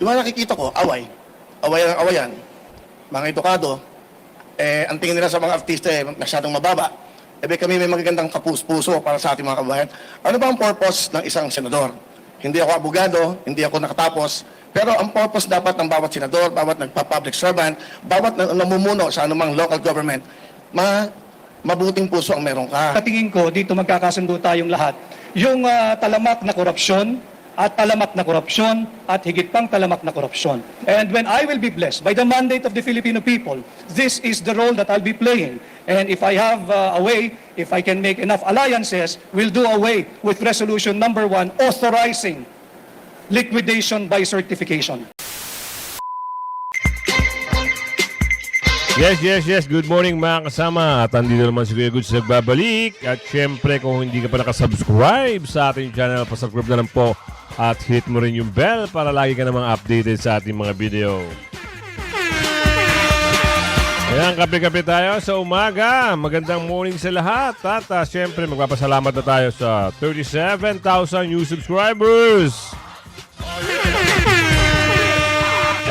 Yung mga nakikita ko, away. Awayan ang awayan. Mga edukado, ang tingin nila sa mga artista masyadong mababa. Kami may magagandang kapus-puso para sa ating mga kababayan. Ano ba ang purpose ng isang senador? Hindi ako abogado, hindi ako nakatapos, pero ang purpose dapat ng bawat senador, bawat nagpa-public servant, bawat namumuno sa anumang local government, mabuting puso ang meron ka. Sa tingin ko, dito magkakasundo tayong lahat. Yung talamak na korupsyon, at talamak na korupsyon, at higit pang talamak na korupsyon. And when I will be blessed by the mandate of the Filipino people, this is the role that I'll be playing. And if I have a way, if I can make enough alliances, we'll do away with resolution number 1, authorizing liquidation by certification. Yes. Good morning mga kasama. At andito naman si Kuya Goods nagbabalik. At syempre kung hindi ka pa nakasubscribe sa ating channel, pasubscribe na lang po. At hit mo rin yung bell para lagi ka namang updated sa ating mga video. Ayan, kape-kape tayo sa umaga. Magandang morning sa lahat. At syempre magpapasalamat na tayo sa 37,000 new subscribers.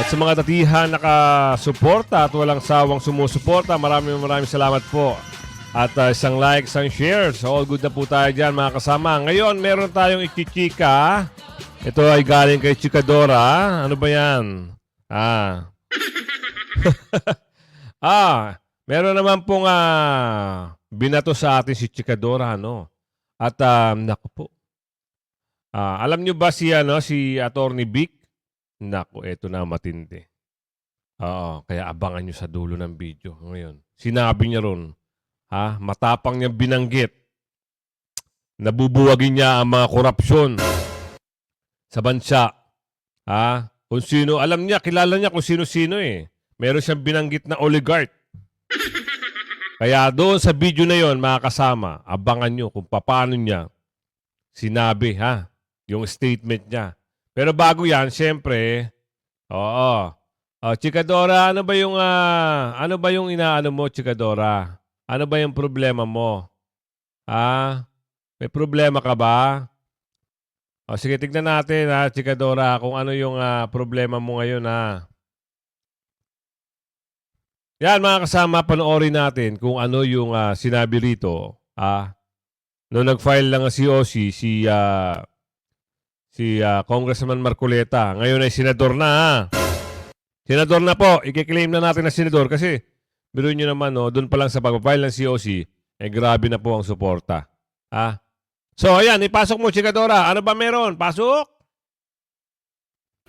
At sa mga tatihan nakasuporta at walang sawang sumusuporta, maraming salamat po. At isang like, isang share. So all good na po tayo dyan mga kasama. Ngayon, meron tayong ikichika. Ito ay galing kay Chikadora. Ano ba yan? Meron naman pong binato sa atin si Chikadora, no? At naku po. Alam nyo ba si Attorney Vic? Naku, eto na matindi. Oo, kaya abangan nyo sa dulo ng video. Ngayon, sinabi niya ron, matapang niya binanggit. Nabubuwagin niya ang mga korupsyon sa bansa. Kung sino, alam niya, kilala niya kung sino-sino eh. Meron siyang binanggit na oligarch. Kaya doon sa video na yon, mga kasama, abangan nyo kung paano niya sinabi, yung statement niya. Pero bago yan, siyempre, Chikadora, ano ba yung inaano mo, Chikadora? Ano ba yung problema mo? May problema ka ba? Sige, tignan natin, Chikadora, kung ano yung problema mo ngayon, Yan, mga kasama, panoorin natin kung ano yung sinabi rito. Noong nag-file lang si OC, si Congressman Marcoleta. Ngayon ay senador na, Senador na po. I-claim na natin na senador kasi biro nyo naman, doon pa lang sa pag-file ng COC, grabe na po ang suporta. So, ayan, ipasok mo, Chikadora. Ano ba meron? Pasok!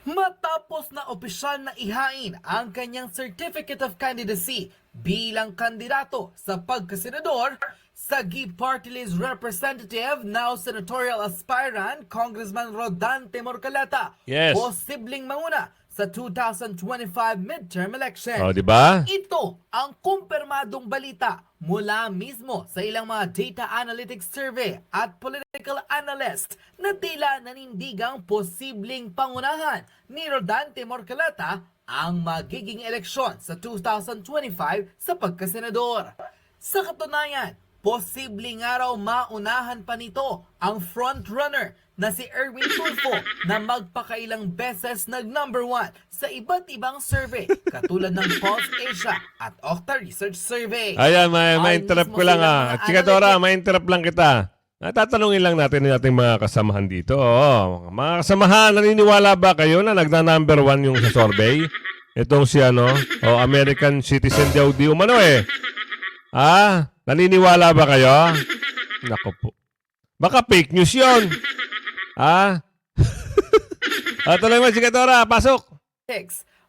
Matapos na opisyal na ihain ang kanyang Certificate of Candidacy bilang kandidato sa pagkasenador, Sagip Party List Representative, now senatorial aspirant, Congressman Rodante Morcaleta, Yes. posibleng manguna sa 2025 midterm election. Diba? Ito ang kumpirmadong balita mula mismo sa ilang mga data analytics survey at political analyst na tila nanindigang posibleng pangunahan ni Rodante Morcaleta ang magiging eleksyon sa 2025 sa pagkasenador. Sa katunayan, posibleng araw maunahan pa nito ang frontrunner na si Erwin Tulfo na magpakailang beses nag-number 1 sa iba't ibang survey katulad ng Pulse Asia at Okta Research Survey. Ayan, ma-interrupt ko lang. Chikadora, ma-interrupt lang kita. Tatanungin lang natin yung ating mga kasamahan dito. Mga kasamahan, naniniwala ba kayo na nagna-number 1 yung sa survey? Itong si American citizen daw di umano eh. Naniniwala ba kayo? Nako po. Baka fake news yun. Tuloy mo, Chikadora. Pasok.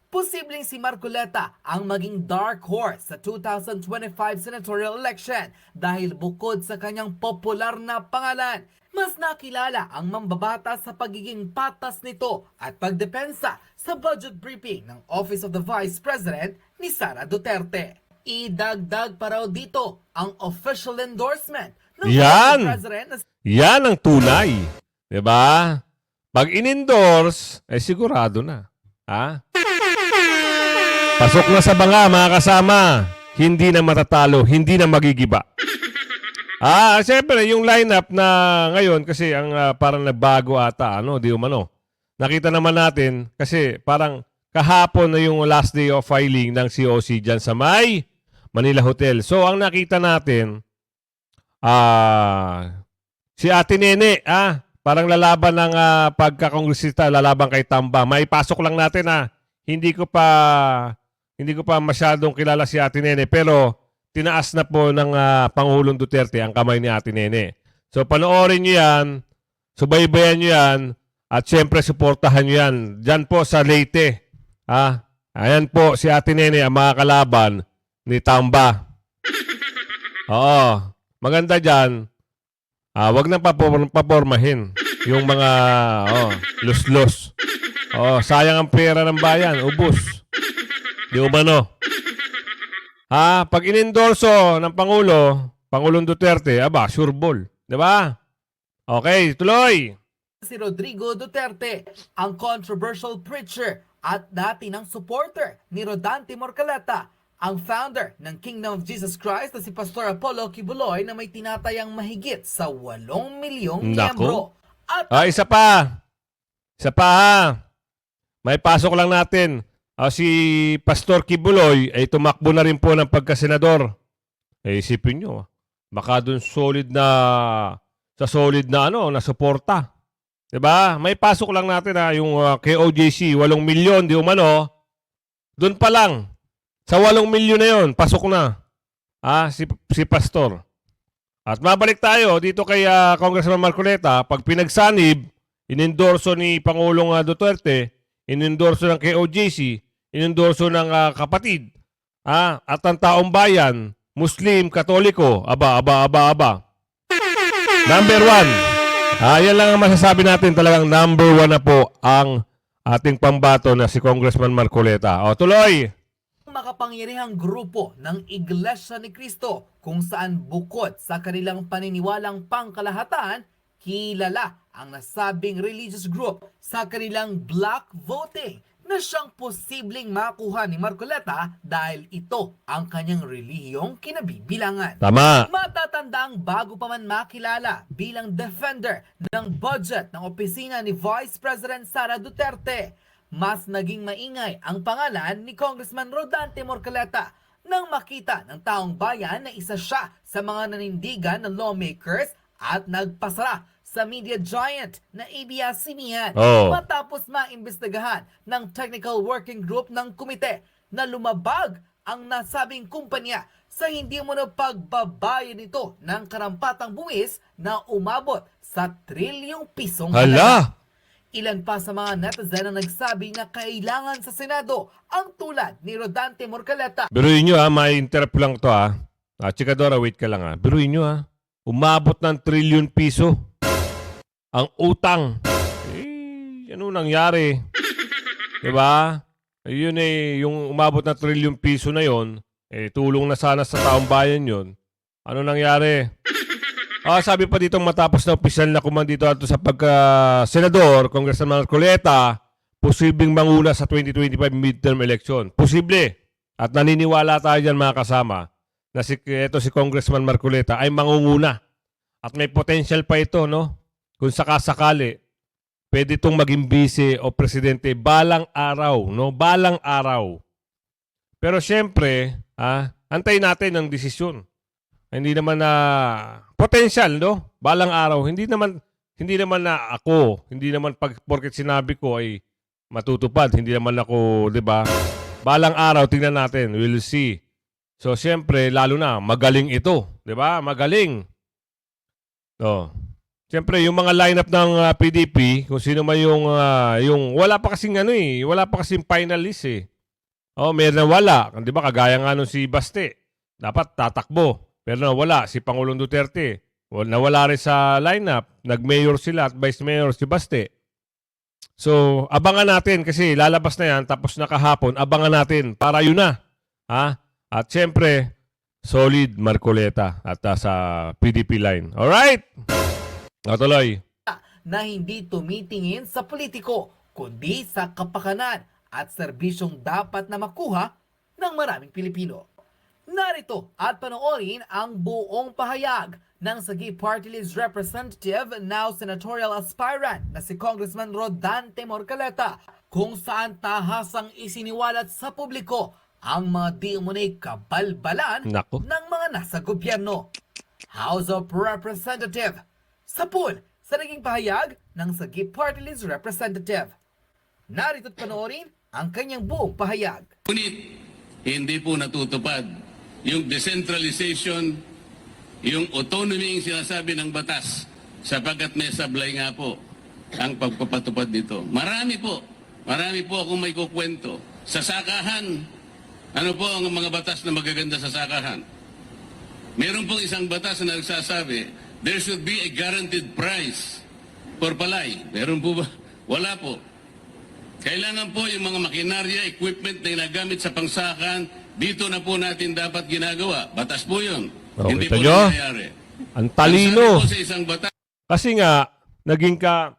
Posibleng si Marcoleta ang maging dark horse sa 2025 senatorial election dahil bukod sa kanyang popular na pangalan, mas nakilala ang mambabata sa pagiging patas nito at pagdepensa sa budget briefing ng Office of the Vice President ni Sara Duterte. Idagdag pa raw dito ang official endorsement ng Vice President na Yan ang tunay. Diba? Pag in-endorse, sigurado na. Pasok na sa banga, mga kasama. Hindi na matatalo, hindi na magigiba. Siyempre, yung lineup na ngayon, kasi ang parang nagbago ata, di umano. nakita naman natin, kasi parang kahapon na yung last day of filing ng COC dyan sa may Manila Hotel. So, ang nakita natin, si Ate Nene, parang lalaban ng pagkakongresista, lalaban kay Tamba. Maipasok lang natin, hindi ko pa masyadong kilala si Ate Nene, pero tinaas na po ng Pangulong Duterte ang kamay ni Ate Nene. So, panoorin nyo yan, subaybayan nyo yan, at syempre, suportahan nyo yan. Diyan po sa Leyte. Ayan po si Ate Nene ang mga kalaban ni Tamba. Oo. Maganda dyan. Wag nang papormahin yung mga lus-lus. Sayang ang pera ng bayan. Ubus. Di umano. Pag inendorso ng Pangulong Duterte, sure ball. Di ba? Okay, tuloy. Si Rodrigo Duterte, ang controversial preacher at dati ng supporter ni Rodante Morcaleta, ang founder ng Kingdom of Jesus Christ na si Pastor Apollo Kibuloy na may tinatayang mahigit sa 8 milyong miyembro. At Isa pa. May pasok lang natin. Si Pastor Kibuloy ay tumakbo na rin po ng pagkasenador. Isipin nyo, baka dun solid na suporta. Diba? May pasok lang natin yung KOJC, 8 milyon, di umano. Doon pa lang, sa 8 milyon na yon, pasok na si Pastor. At mabalik tayo dito kay Congressman Marcoleta. Pag pinagsanib, inendorso ni Pangulong Duterte, inendorso ng KOJC, inendorso ng kapatid, at ang taong bayan, Muslim, Katoliko, aba. Number 1. Yan lang ang masasabi natin, talagang number 1 na po ang ating pambato na si Congressman Marcoleta. Tuloy! makapangyarihang grupo ng Iglesia ni Cristo kung saan bukod sa kanilang paniniwalang pangkalahatan, kilala ang nasabing religious group sa kanilang block voting na siyang posibleng makuha ni Marcoleta dahil ito ang kanyang relihiyong kinabibilangan. Tama. Matatandaang bago pa man makilala bilang defender ng budget ng opisina ni Vice President Sara Duterte, mas naging maingay ang pangalan ni Congressman Rodante Morcaleta nang makita ng taong bayan na isa siya sa mga nanindigan ng lawmakers at nagpasara sa media giant na ABS-CBN matapos maimbestigahan ng Technical Working Group ng komite na lumabag ang nasabing kumpanya sa hindi mo na pagbabayad nito ng karampatang buwis na umabot sa trilyong pisong halaga. Ilan pa sa mga netizen ang nagsabi na kailangan sa Senado ang tulad ni Rodante Morcaleta. Biruin nyo may interrupt lang to Chikadora, wait ka lang Biruin nyo umabot ng trilyon piso ang utang. Ano nangyari? Diba? Yun yung umabot na trilyong piso na yon, tulong na sana sa taong bayan yon. Ano nangyari? Sabi pa dito matapos na opisyal na kumandito ato sa pagka-senador, Congressman Marcoleta, posibleng manguna sa 2025 midterm election. Posible. At naniniwala tayo dyan mga kasama na si Congressman Marcoleta ay mangunguna. At may potential pa ito, no? Kung sakasakali, pwede itong maging vice o presidente balang araw, no? Balang araw. Pero syempre, antayin natin ang desisyon. Hindi naman na potential, no? Balang araw, hindi naman na ako, hindi naman porket sinabi ko ay matutupad, hindi naman ako, 'di ba? Balang araw tingnan natin, we'll see. So syempre, lalo na magaling ito, 'di ba? Magaling. Siyempre, yung mga lineup ng PDP, kung sino man yung wala pa kasing wala pa kasing finalist meron na wala, 'di ba? Kagaya nga nung si Baste, dapat tatakbo. Pero nawala si Pangulong Duterte. Nawala rin sa lineup. Nag-mayor sila at vice mayor si Baste. So, abangan natin kasi lalabas na yan tapos na kahapon. Abangan natin para yun na. At syempre, solid Marcoleta at sa PDP line. Alright? Tuloy. Na hindi tumitingin sa politiko, kundi sa kapakanan at serbisyong dapat na makuha ng maraming Pilipino. Narito at panoorin ang buong pahayag ng Sagip Party List Representative, now senatorial aspirant na si Congressman Rodante Morcaleta, kung saan tahasang isiniwalat sa publiko ang mga di umunay kabalbalan Nako. ng mga nasa gobyerno. House of Representative, sapul sa naging pahayag ng Sagip Party List Representative. Narito't panoorin ang kanyang buong pahayag. Ngunit hindi po natutupad yung decentralization, yung autonomy yung sinasabi ng batas sapagkat may sablay nga po ang pagpapatupad dito. Marami po akong may kukwento. Sa sakahan, ano po ang mga batas na magaganda sa sakahan? Meron pong isang batas na nagsasabi, there should be a guaranteed price for palay. Meron po ba? Wala po. Kailangan po yung mga makinarya, equipment na ginagamit sa pangsakan, dito na po natin dapat ginagawa. Batas po yun. Oh, Hindi ito po nyo. nangyayari. Ang talino. Ang sabi po sa isang batas, Kasi nga, naging ka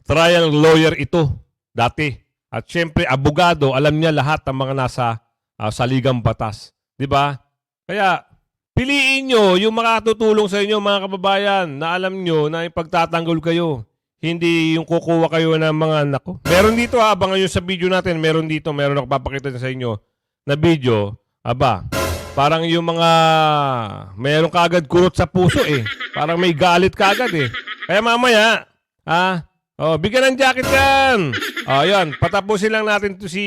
trial lawyer ito dati. At syempre, abogado, alam niya lahat ng mga nasa saligang batas. Di ba? Kaya, piliin nyo yung makatutulong sa inyo, mga kababayan, na alam nyo na ipagtatanggol kayo. Hindi yung kukuha kayo ng mga anak ko. Meron dito, abangan nyo sa video natin, meron ako papakita sa inyo na video. Aba, parang yung mga meron kagad kurot sa puso eh. Parang may galit kagad eh. Kaya mamaya, bigyan ng jacket yan. Yan, patapusin lang natin to si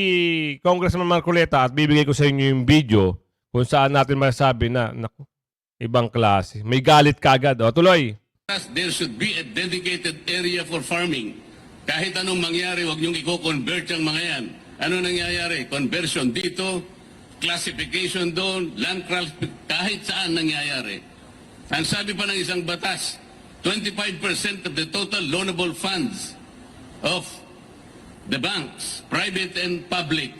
Congressman Marcoleta at bibigay ko sa inyo yung video kung saan natin masasabi na, naku, ibang klase. May galit kagad. Tuloy. there should be a dedicated area for farming. Kahit anong mangyari, huwag niyong i-convert yung mga yan. Ano nangyayari? Conversion dito, classification doon, land kahit saan nangyayari. Ang sabi pa ng isang batas, 25% of the total loanable funds of the banks, private and public,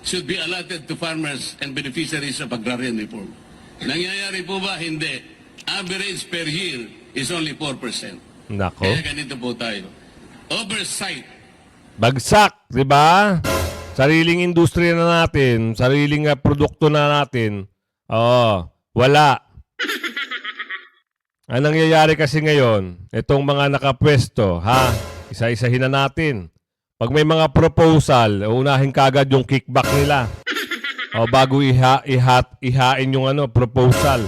should be allotted to farmers and beneficiaries of agrarian reform. Nangyayari po ba? Hindi. Average per year is only 4%. Nako. Kaya ganito po tayo. Oversight. Bagsak, di ba? Sariling industriya na natin, sariling produkto na natin. Wala. Ang nangyayari kasi ngayon, itong mga nakapwesto, isa-isahin na natin. Pag may mga proposal, unahin kagad yung kickback nila. Bago ihain yung proposal.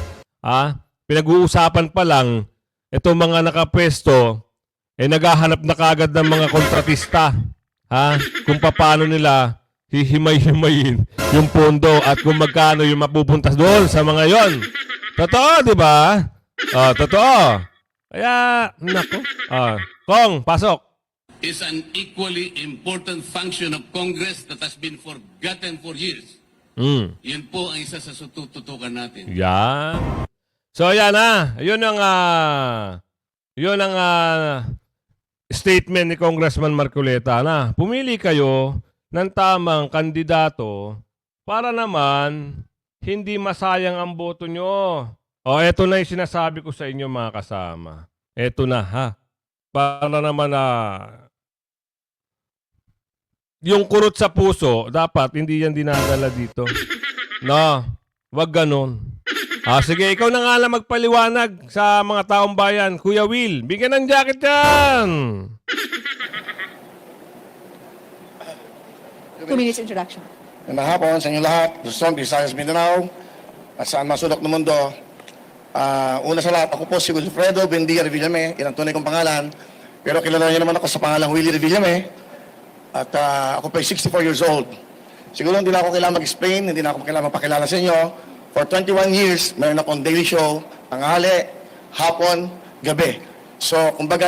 Pinag-uusapan pa lang, itong mga nakapwesto, naghahanap na kagad ng mga kontratista. Kung paano nila hihimay-himayin yung pondo at kung magkano yung mapupuntas doon sa mga yon. Totoo, di ba? Totoo. Kaya, nako. Kong, pasok. Is an equally important function of Congress that has been forgotten for years. Yun po ang isa sa tututukan natin. Yan. So, yan Yun ang statement ni Congressman Marcoleta na pumili kayo ng tamang kandidato para naman hindi masayang ang boto nyo. Eto na yung sinasabi ko sa inyo mga kasama. Eto na Para naman yung kurot sa puso, dapat hindi yan dinadala dito. No, wag ganon. Sige, ikaw na nga lang magpaliwanag sa mga taong bayan. Kuya Will, bigyan ng jacket yan! 2 minutes introduction. Magandang hapon sa inyo lahat, Luzon, Visayas, Mindanao, at saan masulok ng mundo. Una sa lahat, ako po si Wilfredo Bendia Revillame, yan ang tunay kong pangalan. Pero kilala niyo naman ako sa pangalang Willie Revillame. At ako po ay 64 years old. Siguro hindi na ako kailangan mag-explain, hindi na ako kailangan mapakilala sa inyo. For 21 years, mayroon akong daily show, tanghali, hapon, gabi. So, kumbaga,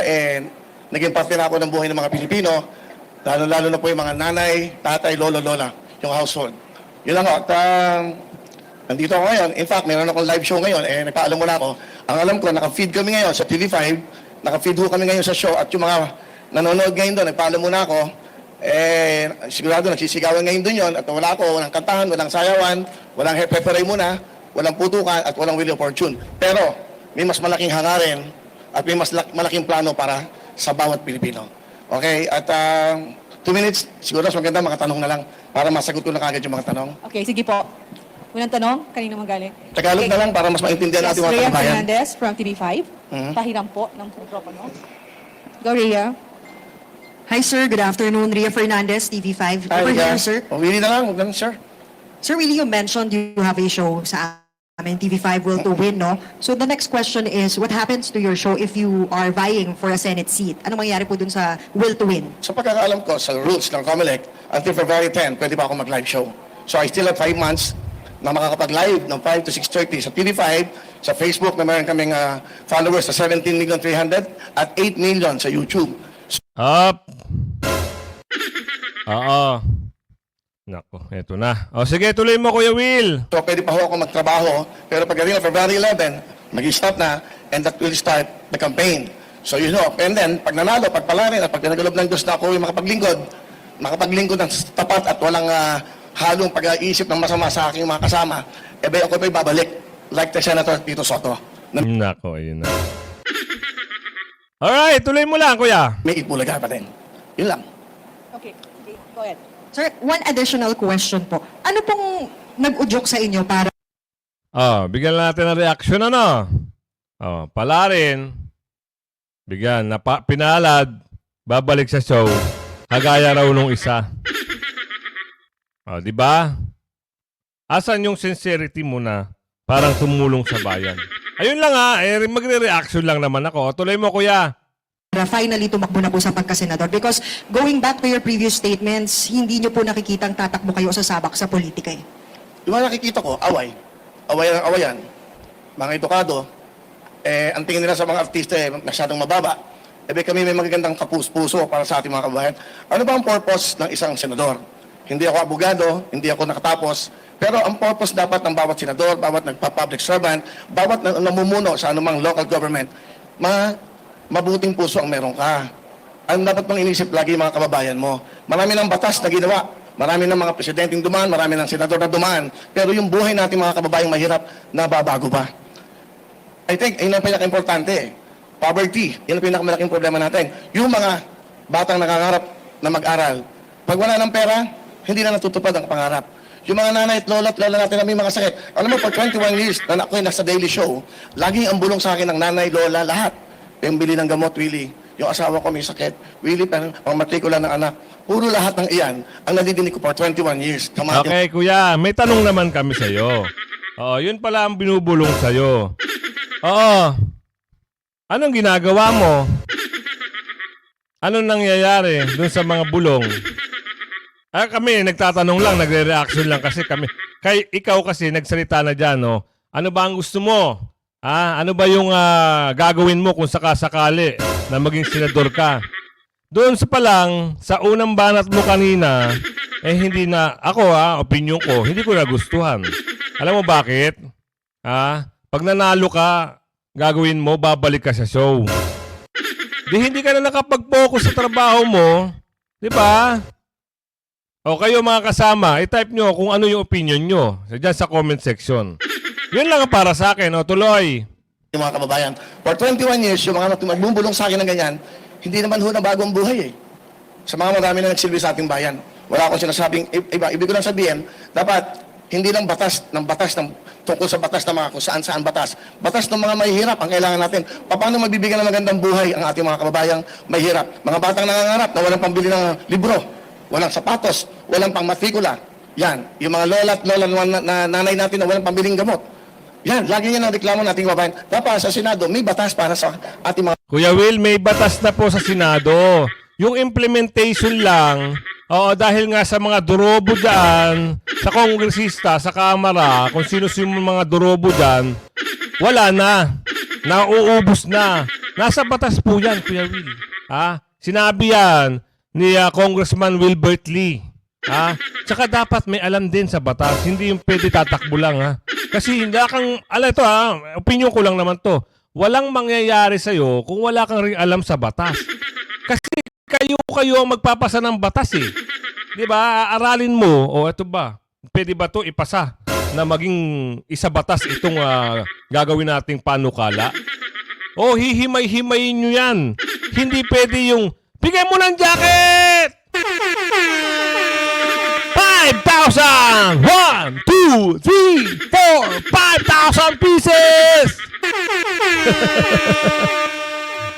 naging parte na ako ng buhay ng mga Pilipino, lalo-lalo na po yung mga nanay, tatay, lolo, lola, yung household. Yun lang ako. At nandito ako ngayon. In fact, mayroon akong live show ngayon. Nagpaalam muna ako. Ang alam ko, naka-feed kami ngayon sa TV5. Naka-feed ho kami ngayon sa show. At yung mga nanonood ngayon doon, nagpaalam muna ako. Sigurado nagsisigawan ngayon doon yun. At wala ako, walang kantahan, walang sayawan, walang hepeperay muna, walang putukan, at walang Wheel of Fortune. Pero, may mas malaking hangarin at may mas malaking plano para sa bawat Pilipino. Okay? At 2 minutes, siguro mas maganda makatanong na lang para masagot ko na kagad yung mga tanong. Okay, sige po. Unang tanong, kanino magaling? Tagalog na lang para mas maintindihan Yes, natin mga Rhea kababayan. Fernandez from TV5. Mhm. Pahiram po ng mikropono. Go, Rhea. Hi, sir. Good afternoon. Rhea Fernandez, TV5. Ay, Over yeah. here, sir. Willie na lang, huwag ganun, sir. Sir Willie, you mentioned you have a show sa amin, TV5 Will to Win, no? So the next question is, what happens to your show if you are vying for a Senate seat? Ano mangyayari po dun sa Will to Win? Sa pagkakaalam ko, sa rules ng COMELEC, until February 10, pwede pa ako mag-live show. So I still have 5 months na makakapag-live ng 5 to 6:30 sa TV5, sa Facebook na meron kaming followers sa 17,300,000 at 8 million sa YouTube. Up. Oo. Nako, eto na. O sige, tuloy mo, Kuya Will. So pwede pa ho ako magtrabaho, pero pagdating ng February 11, mag-stop na, and that will start the campaign. So you know, and then, pag nanalo, pag palarin, at pag pinagalob ng Diyos na ako yung makapaglingkod ng tapat at walang halong pag-iisip ng masama sa aking mga kasama, ako pa'y babalik, like the Senator Tito Soto, na Nako, ayun na. Alright, tuloy mo lang, Kuya. may ipulaga pa din. Yun lang. Okay, go ahead. Sir, one additional question po. Ano pong nag-udyok sa inyo para Bigyan natin ng reaction, ano? Palarin. Bigyan, pinalad, babalik sa show, kagaya raw nung isa. Di ba? Asan yung sincerity mo na parang tumulong sa bayan? Ayun lang magre-reaction lang naman ako. Tuloy mo, Kuya. finally tumakbo na po sa pagkasenador? Because going back to your previous statements, hindi nyo po nakikitang tatakbo kayo sa sabak sa politika eh. Yung mga nakikita ko, away. Awayan ang awayan. Mga edukado, ang tingin nila sa mga artista masyadong mababa. Kami may magagandang kapus-puso para sa ating mga kababayan. Ano ba ang purpose ng isang senador? Hindi ako abogado, hindi ako nakatapos, pero ang purpose dapat ng bawat senador, bawat nagpa-public servant, bawat namumuno sa anumang local government, mabuting puso ang meron ka. Ang dapat mong inisip lagi mga kababayan mo. Marami ng batas na ginawa. Marami ng mga presidenteng dumaan, marami ng senador na dumaan. Pero yung buhay natin mga kababayang mahirap, nababago pa. I think, yun ang pinaka-importante. Poverty, yun ang pinakamalaking problema natin. Yung mga batang nangangarap na mag-aral, pag wala ng pera, hindi na natutupad ang pangarap. Yung mga nanay at lola at lola natin na may mga sakit. Alam mo, for 21 years na ako nasa Daily Show, laging ang bulong sa akin ng nanay, lola, lahat. Yung bili ng gamot, Willie. Yung asawa ko may sakit. Willie, pero ang matrikula ng anak. Puro lahat ng iyan ang nadidinig ko for 21 years. Okay, Kuya. May tanong naman kami sa'yo. Yun pala ang binubulong sa'yo. Anong ginagawa mo? Anong nangyayari dun sa mga bulong? Kami, nagtatanong lang, nagre-reaction lang kasi kami. Ikaw kasi, nagsalita na dyan, no? Ano ba ang gusto mo? Ano ba yung gagawin mo kung sakasakali na maging senador ka? Doon sa palang, sa unang banat mo kanina, hindi na, ako opinion ko, hindi ko nagustuhan. Alam mo bakit? Pag nanalo ka, gagawin mo, babalik ka sa show. Di hindi ka na nakapag-focus sa trabaho mo, di ba? O kayo mga kasama, i-type nyo kung ano yung opinion nyo dyan sa comment section. Yun lang ang para sa akin, tuloy. Yung mga kababayan, for 21 years, yung mga magbubulong sa akin ng ganyan, hindi naman ho na bagong buhay eh. Sa mga marami na nagsilbi sa ating bayan. Wala akong sinasabing iba. Ibig ko lang sabihin, dapat hindi lang batas tungkol sa batas ng mga kung saan batas. Batas ng mga mahihirap ang kailangan natin. Paano magbibigyan ng magandang buhay ang ating mga kababayang mahihirap? Mga batang nangangarap na walang pambili ng libro, walang sapatos, walang pangmatrikula. Yan, yung mga lola at lola na nanay natin na walang pambiling gamot. Yan, lagi yan ang reklamo nating kababayan. Dapat sa Senado, may batas para sa ating mga Kuya Will, may batas na po sa Senado. Yung implementation lang, dahil nga sa mga durobo dyan, sa kongresista, sa kamara, kung sino-sino mga durobo dyan, wala na. Nauubos na. Nasa batas po yan, Kuya Will. Sinabi yan ni Congressman Wilbert Lee. Tsaka dapat may alam din sa batas. Hindi yung pwede tatakbo lang, Kasi hindi kang, ito opinion ko lang naman to. Walang mangyayari sa'yo kung wala kang ring alam sa batas. Kasi kayo ang magpapasa ng batas eh. Di ba? Aralin mo, ito ba? Pwede ba to ipasa na maging isa batas itong gagawin nating panukala? Hihimay-himayin nyo yan. Hindi pwede yung, bigay mo ng jacket! 5,000! 1, 2, 2, 3, 4, 5,000 pieces!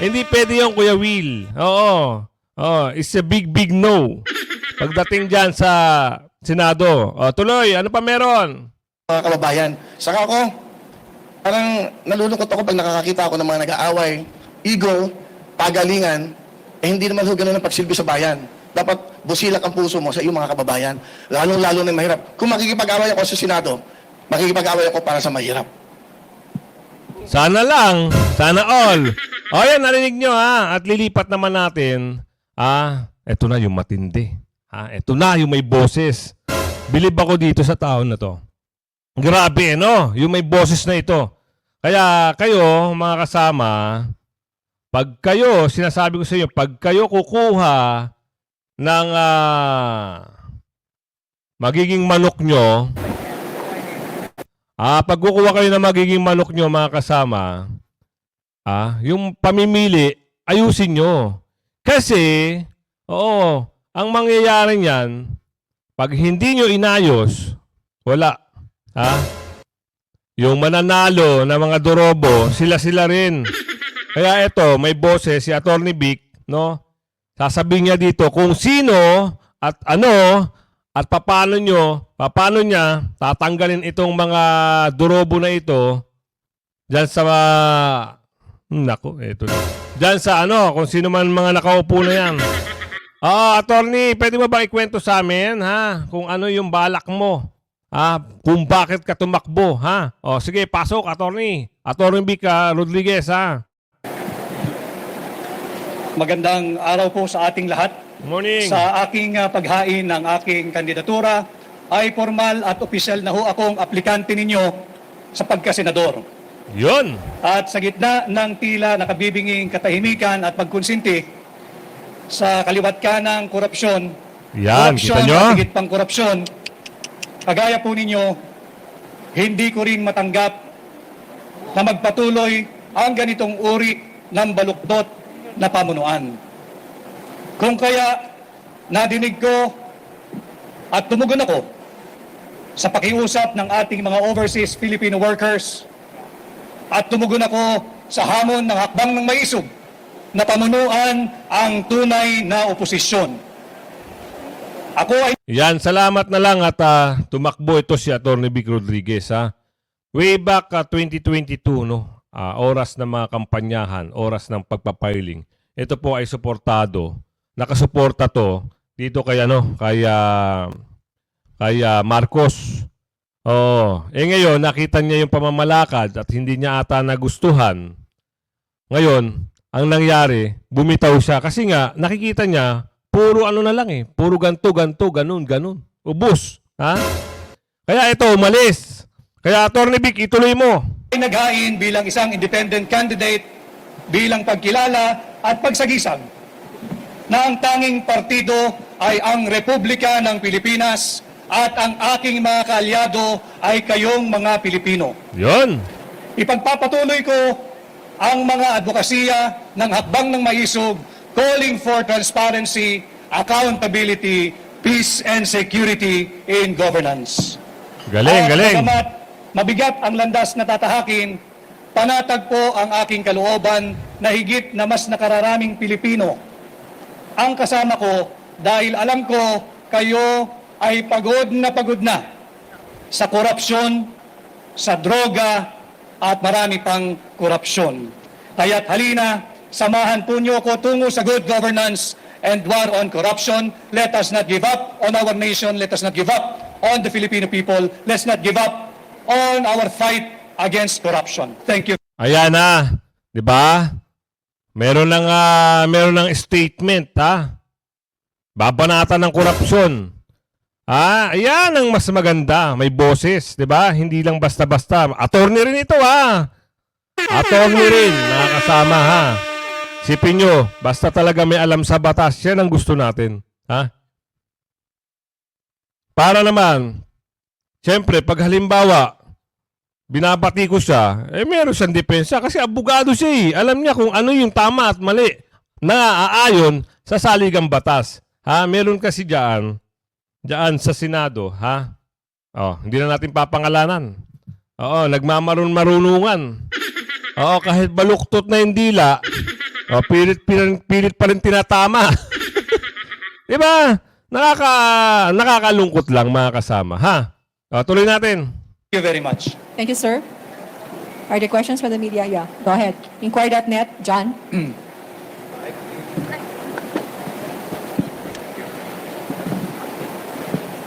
Hindi pwede yung Kuya Will. Oo. Oh, it's a big, big no. Pagdating dyan sa Senado. O, tuloy, ano pa meron? Mga kababayan. Saka ako, parang nalulungkot ako pag nakakakita ako ng mga nag-aaway, ego, pagalingan, hindi naman ho ganun ang pagsilbi sa bayan. Dapat busilak ang puso mo sa iyong mga kababayan. Lalong-lalo na mahirap. Kung makikipag-away ako sa Senado, makikipag-away ako para sa mahirap. Sana lang. Sana all. O yan, narinig nyo ha. At lilipat naman natin. Eto na yung matindi. Eto na yung may boses. Bilib ako dito sa taon na to. Grabe, no? Yung may boses na ito. Kaya kayo, mga kasama, pag kayo, sinasabi ko sa inyo, pag kayo kukuha ng magiging manok nyo, pag kukuha kayo ng magiging manok nyo, mga kasama, yung pamimili, ayusin nyo. Kasi, oo, ang mangyayari niyan, pag hindi nyo inayos, wala. Yung mananalo na mga dorobo, sila-sila rin. Kaya ito, may boses, si Atty. Vic, no? Sasabihin niya dito kung sino at ano at paano niya tatanggalin itong mga dorobo na ito dyan sa ito na. Dyan sa kung sino man mga nakaupo na yan. Attorney, pwede mo bang ikwento sa amin, ha? Kung ano yung balak mo, kung bakit ka tumakbo, ha? O, sige, pasok, Attorney. Attorney Vic Rodriguez, ha? Magandang araw po sa ating lahat. Morning. Sa aking paghain ng aking kandidatura ay formal at opisyal na ho akong aplikante ninyo sa pagkasenador. Yun. At sa gitna ng tila nakabibinging katahimikan at pagkonsinti sa kaliwat kanang korupsyon, Yan, kita nyo? at higit pang korupsyon, kagaya po ninyo, hindi ko rin matanggap na magpatuloy ang ganitong uri ng baluktot na pamunuan. Kung kaya nadinig ko at tumugon ako sa pakiusap ng ating mga overseas Filipino workers at tumugon ako sa hamon ng hakbang ng maisog na pamunuan ang tunay na oposisyon. Ako ay Yan, salamat na lang at tumakbo ito si Atty. Vic Rodriguez, ha? Way back 2022, no? Oras ng mga kampanyahan, oras ng pagpapiling. Ito po ay suportado. Nakasuporta to dito kay Marcos. Ngayon nakita niya yung pamamalakad at hindi niya ata nagustuhan. Ngayon, ang nangyari, bumitaw siya kasi nga nakikita niya puro na lang puro ganto, ganun. Ubos, ha? Kaya ito umalis. Kaya Atty. Vic, ituloy mo. naghain bilang isang independent candidate bilang pagkilala at pagsagisag na ang tanging partido ay ang Republika ng Pilipinas at ang aking mga kaalyado ay kayong mga Pilipino. Yun. Ipagpapatuloy ko ang mga advokasya ng hakbang ng maisog calling for transparency, accountability, peace and security in governance. Galing, galing. Bagamat mabigat ang landas na tatahakin, panatag po ang aking kalooban na higit na mas nakararaming Pilipino ang kasama ko dahil alam ko kayo ay pagod na sa korupsyon, sa droga at marami pang korupsyon. Kaya't halina, samahan po niyo ko tungo sa good governance and war on corruption. Let us not give up on our nation. Let us not give up on the Filipino people. Let's not give up on our fight against corruption. Thank you. Ayan na, 'di ba? Meron ng statement, ha? Babanatan ng korupsyon. Ayan ang mas maganda, may boses, 'di ba? Hindi lang basta-basta. Attorney rin ito, ha. Attorney rin, nakakasama, ha. Sipin nyo, basta talaga may alam sa batas, yan ang gusto natin, ha? Para naman, siyempre, pag halimbawa, binabati ko siya, meron siyang depensa kasi abogado siya eh. Alam niya kung ano yung tama at mali na aayon sa saligang batas. Ha? Meron kasi dyan sa Senado, ha? Oh, hindi na natin papangalanan. Oo, nagmamaron-marunungan. Oo, kahit baluktot na yung dila, pilit pa rin tinatama. Di ba? Nakakalungkot lang mga kasama, ha? O, tuloy natin. Thank you very much. Thank you, sir. Are there questions from the media? Yeah, go ahead. Inquiry.net, John.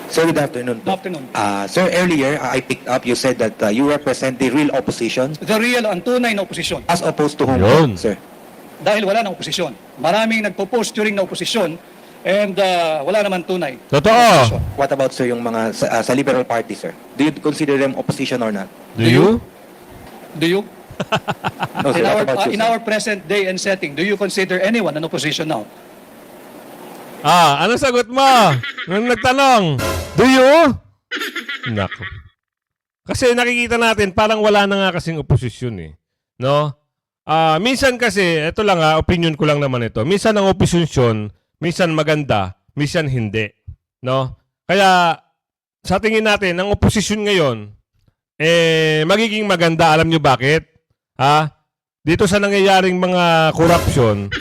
Sir, good afternoon. Good afternoon. Sir, earlier I picked up you said that you represent the real opposition The real ang tunay na oposisyon. as opposed to whom, Yun. sir? Dahil wala na oposisyon. Maraming nagpo-post during na oposisyon and wala naman tunay. Totoo. What about, sir, yung mga sa Liberal Party, sir? Do you consider them opposition or not? Do you? Do you? No, sir. What about you, In sir? our present day and setting, do you consider anyone an opposition now? Ano sagot mo? Nung nagtanong, do you? Nako. Kasi nakikita natin, parang wala na nga kasing oposisyon eh. No? Minsan kasi, ito lang opinion ko lang naman ito. Minsan ang oposisyon, minsan maganda, minsan hindi. No? Kaya, sa tingin natin, ang oposisyon ngayon, magiging maganda. Alam nyo bakit? Dito sa nangyayaring mga corruption,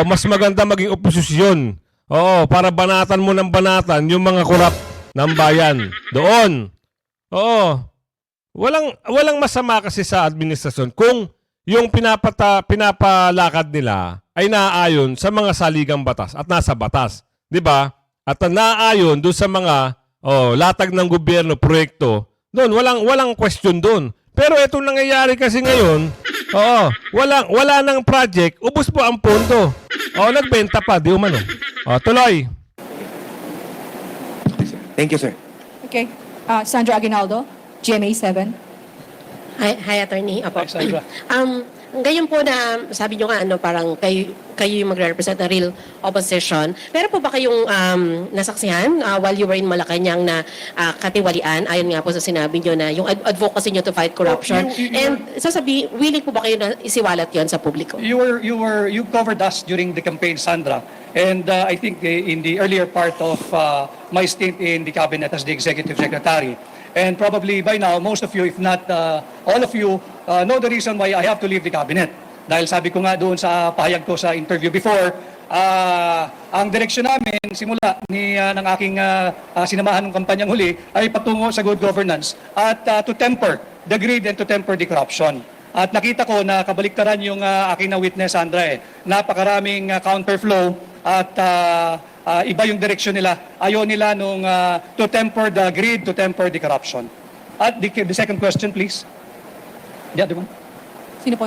mas maganda maging oposisyon. Oo, para banatan mo ng banatan yung mga korap ng bayan. Doon. Oo. Walang masama kasi sa administrasyon kung yung pinapalakad nila ay naaayon sa mga saligang batas at nasa batas. 'Di ba? At naaayon doon sa mga latag ng gobyerno, proyekto. Doon, walang question doon. Pero itong nangyayari kasi ngayon, wala nang project, ubos po ang pondo. Nagbenta pa, di umano. Tuloy. Thank you, sir. Okay. Sandra Aguinaldo, GMA7. Hi, attorney. Apo. Hi, Sandra. Ngayon po na sabi nyo nga parang kayo yung magre-represent na real opposition. Meron po ba kayong nasaksihan while you were in Malacanang na katiwalian ayon nga po sa sinabi nyo na yung advocacy nyo to fight corruption? And willing po ba kayo na isiwalat yon sa publiko? You covered us during the campaign, Sandra. And I think in the earlier part of my stint in the cabinet as the executive secretary, and probably by now, most of you, if not all of you, know the reason why I have to leave the cabinet. Dahil sabi ko nga doon sa pahayag ko sa interview before, ang direksyon namin, simula ng aking sinamahan ng kampanyang huli, ay patungo sa good governance at to temper the greed and to temper the corruption. At nakita ko na kabaliktaran yung aking na-witness, Sandra. Napakaraming counterflow at iba yung direksyon nila. Ayaw nila nung to temper the greed, to temper the corruption. At the second question, please. Yeah, di ba? Sino po?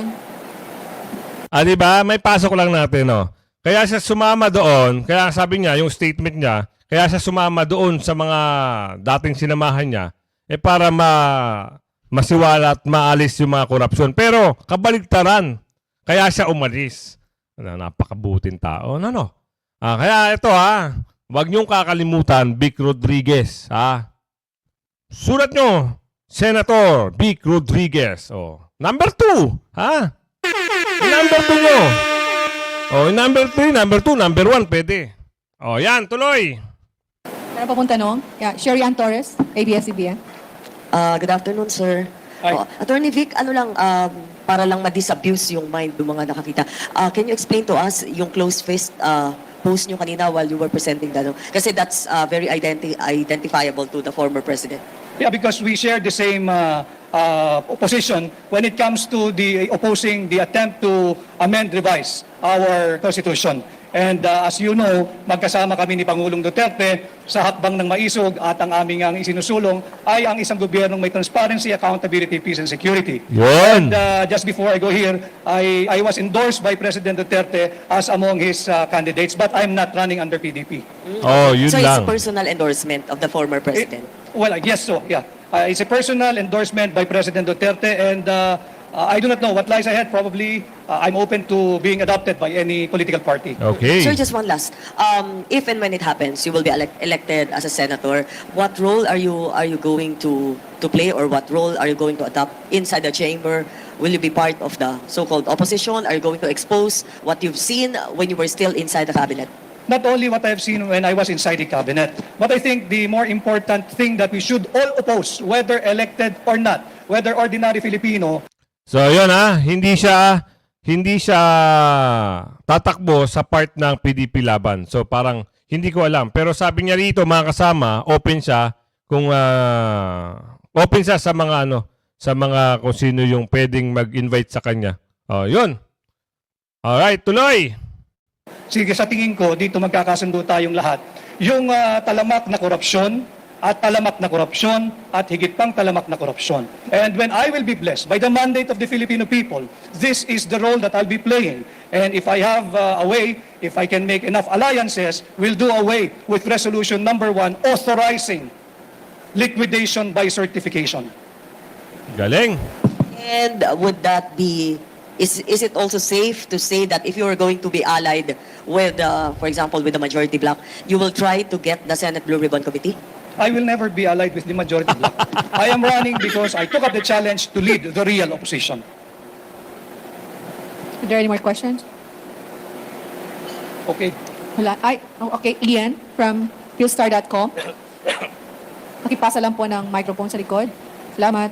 Diba? May pasok lang natin, no? Kaya siya sumama doon, kaya sabi niya, yung statement niya, kaya siya sumama doon sa mga dating sinamahan niya, para masiwala at maalis yung mga korupsyon. Pero, kabaligtaran, kaya siya umalis. Napakabuting tao. Kaya ito wag niyong kakalimutan, Vic Rodriguez. Sulat nyo, Senator Vic Rodriguez. Number 2. Number 2 nyo. Number 3, number 2, number 1, pwede. Yan, tuloy. Meron pa pong tanong? Yeah, Sherry-Ann Torres, ABS-CBN. Good afternoon, sir. Hi. Attorney Vic, para lang ma-disabuse yung mind ng mga nakakita. Can you explain to us yung closed fist post nyo kanina while you were presenting that? Kasi that's very identifiable to the former president. Yeah, because we share the same opposition when it comes to the opposing the attempt to amend, revise our Constitution. And as you know, magkasama kami ni Pangulong Duterte sa hakbang ng maisog at ang aming isinusulong ay ang isang gobyernong may transparency, accountability, peace, and security. Yun. And just before I go here, I was endorsed by President Duterte as among his candidates, but I'm not running under PDP. Yun So lang. it's a personal endorsement of the former president. Well, I guess so, yeah. It's a personal endorsement by President Duterte, and I do not know what lies ahead. Probably, I'm open to being adopted by any political party. Okay. Sir, just one last. If and when it happens, you will be elected as a senator. What role are you going to play, or what role are you going to adopt inside the chamber? Will you be part of the so-called opposition? Are you going to expose what you've seen when you were still inside the cabinet? not only what I've seen when I was inside the cabinet, but I think the more important thing that we should all oppose, whether elected or not, whether ordinary Filipino, So, yun hindi siya tatakbo sa part ng PDP laban. So, parang hindi ko alam. Pero sabi niya rito, mga kasama, open siya kung open siya sa mga sa mga kung sino yung pwedeng mag-invite sa kanya. Oh, yun. Alright, tuloy. sige, sa tingin ko, dito magkakasundo tayong lahat. Yung talamak na korupsyon at talamak na korupsyon at higit pang talamak na korupsyon. And when I will be blessed by the mandate of the Filipino people, this is the role that I'll be playing. And if I have a way, if I can make enough alliances, we'll do away with resolution number 1, authorizing liquidation by certification. Galing. And would that be, is it also safe to say that if you are going to be allied with, for example, with the majority bloc, you will try to get the Senate Blue Ribbon Committee? I will never be allied with the majority bloc. I am running because I took up the challenge to lead the real opposition. Are there any more questions? Okay. Wala. Okay, Ian from Philstar.com. Pakipasa lang po ng microphone sa likod. Salamat.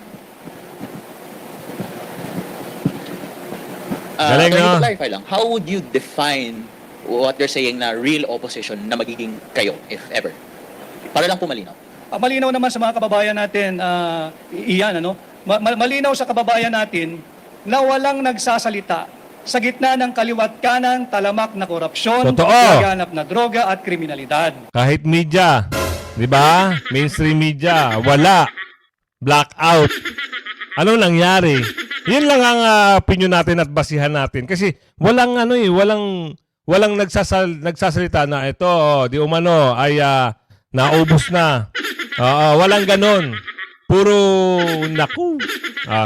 Galing, Attorney, no? to clarify lang, how would you define what they're saying na real opposition na magiging kayo, if ever? Para lang po malinaw. Malinaw naman sa mga kababayan natin, iyan, malinaw sa kababayan natin na walang nagsasalita sa gitna ng kaliwat kanan, talamak na korupsyon, Totoo. laganap na droga at kriminalidad. Kahit media, di ba? Mainstream media, wala. Blackout. Ano nangyari? Yun lang ang opinion natin at basihan natin. Kasi walang walang nagsasalita na ito, di umano, ay naubos na. Walang ganon. Puro naku.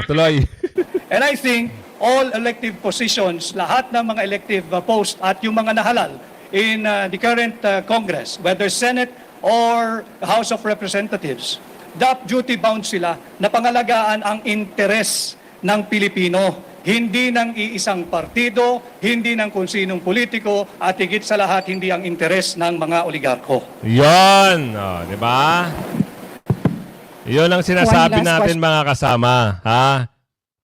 Tuloy. And I think all elective positions, lahat ng mga elective post at yung mga nahalal in the current Congress, whether Senate or House of Representatives, duty bound sila na pangalagaan ang interes ng Pilipino, hindi ng iisang partido, hindi ng kung sinong politiko, at higit sa lahat, hindi ang interes ng mga oligarko. Yon, di ba? Yon ang sinasabi One last natin mga kasama, ha?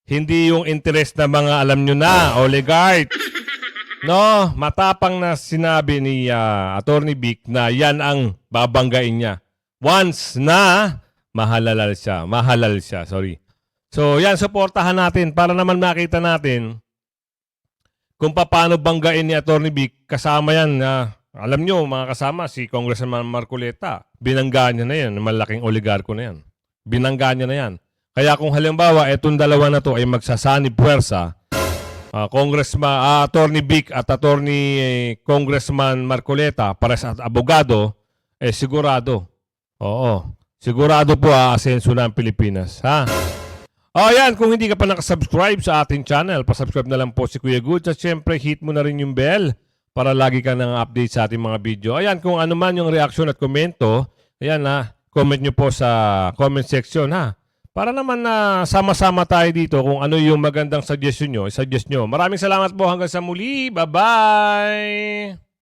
Hindi yung interest na mga alam nyo na, oligarch. No, matapang na sinabi ni Attorney Vic na yan ang babanggain niya. Once na mahalal siya, sorry. So, yan, suportahan natin para naman makita natin kung paano banggain ni Attorney Vic. Kasama yan, alam nyo, mga kasama, si Congressman Marcoleta. Binangga niya na yan, malaking oligarko na yan. Binangga niya na yan. Kaya kung halimbawa, etong dalawa na to ay magsasanib puwersa, Attorney Vic at Attorney Congressman Marcoleta, pares at abogado, sigurado. Oo. Sigurado po aasenso na ang Pilipinas. Ha? Yan. Kung hindi ka pa nakasubscribe sa ating channel, pasubscribe na lang po si Kuya Goods. At syempre, hit mo na rin yung bell para lagi ka nang update sa ating mga video. Ayan, kung ano man yung reaksyon at komento, ayan comment nyo po sa comment section, ha? Para naman na sama-sama tayo dito kung ano yung magandang suggestion nyo, i-suggest nyo. Maraming salamat po hanggang sa muli. Bye-bye!